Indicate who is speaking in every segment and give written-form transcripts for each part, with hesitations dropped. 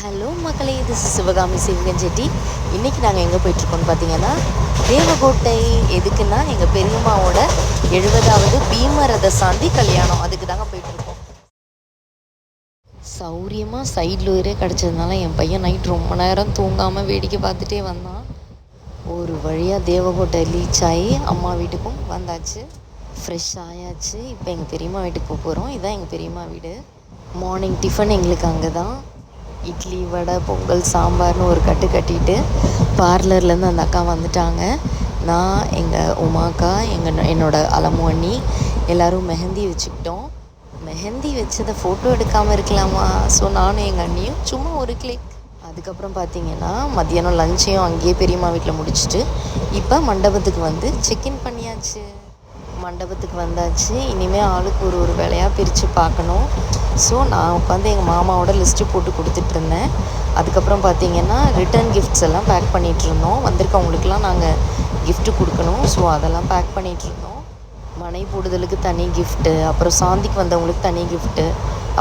Speaker 1: Hello மக்களே, இது சிவகாமி சிவகன் செட்டி. இன்றைக்கி நாங்கள் எங்கே போயிட்டுருக்கோம்னு பார்த்தீங்கன்னா, தேவகோட்டை. எதுக்குன்னா எங்கள் பெரியம்மாவோட 70வது பீமரத சாந்தி கல்யாணம், அதுக்கு தாங்க போயிட்டுருக்கோம். சௌரியமாக சைடில் ஒரே கிடச்சதுனால என் பையன் நைட் ரொம்ப நேரம் தூங்காமல் வேடிக்கை பார்த்துட்டே வந்தான். ஒரு வழியாக தேவகோட்டை ரீச் ஆகி அம்மா வீட்டுக்கும் வந்தாச்சு. ஃப்ரெஷ் ஆயாச்சு. இப்போ எங்கள் பெரியம்மா வீட்டுக்கு போக போகிறோம். இதுதான் எங்கள் பெரியம்மா வீடு. மார்னிங் டிஃபன் எங்களுக்கு அங்கே தான். இட்லி, வடை, பொங்கல், சாம்பார்னு ஒரு கட்டு கட்டிட்டு பார்லர்லேருந்து அந்த அக்கா வந்துட்டாங்க. நான், எங்கள் உமாக்கா, என்னோடய அலமு அண்ணி எல்லோரும் மெஹந்தி வச்சுக்கிட்டோம். மெஹந்தி வச்சதை ஃபோட்டோ எடுக்காமல் இருக்கலாமா? ஸோ நானும் எங்கள் அண்ணியும் சும்மா ஒரு கிளிக். அதுக்கப்புறம் பார்த்திங்கன்னா மத்தியானம் லஞ்சையும் அங்கேயே பெரியம்மா வீட்டில் முடிச்சுட்டு இப்போ மண்டபத்துக்கு வந்து செக்இன் பண்ணியாச்சு. மண்டபத்துக்கு வந்தாச்சு. இனிமேல் ஆளுக்கு ஒரு வேலையாக பிரித்து பார்க்கணும். ஸோ நான் உட்காந்து எங்கள் மாமாவோட லிஸ்ட்டு போட்டு கொடுத்துட்ருந்தேன். அதுக்கப்புறம் பார்த்திங்கன்னா ரிட்டன் கிஃப்ட்ஸ் எல்லாம் பேக் பண்ணிகிட்ருந்தோம். வந்திருக்கவங்களுக்கெல்லாம் நாங்கள் கிஃப்ட்டு கொடுக்கணும். ஸோ அதெல்லாம் பேக் பண்ணிகிட்ருந்தோம். மனை போடுதலுக்கு தனி கிஃப்ட்டு, அப்புறம் சாந்திக்கு வந்தவங்களுக்கு தனி கிஃப்ட்டு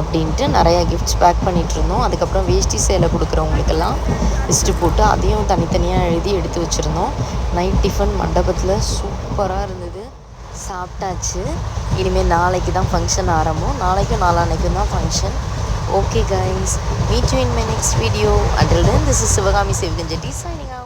Speaker 1: அப்படின்ட்டு நிறையா கிஃப்ட்ஸ் பேக் பண்ணிகிட்ருந்தோம். அதுக்கப்புறம் வேஷ்டி சேலை கொடுக்குறவங்களுக்கெல்லாம் லிஸ்ட்டு போட்டு அதையும் தனித்தனியாக எழுதி எடுத்து வச்சுருந்தோம். நைட் டிஃபன் மண்டபத்தில் சூப்பராக இருந்தது. சாப்பிட்டாச்சு. இனிமேல் நாளைக்கு தான் ஃபங்க்ஷன் ஆரம்பம். நாளைக்கும் நாளான்னைக்கும் தான் function. Okay guys, meet you in my next video. Until then, this is Sivagami Sivagan Jetty signing out.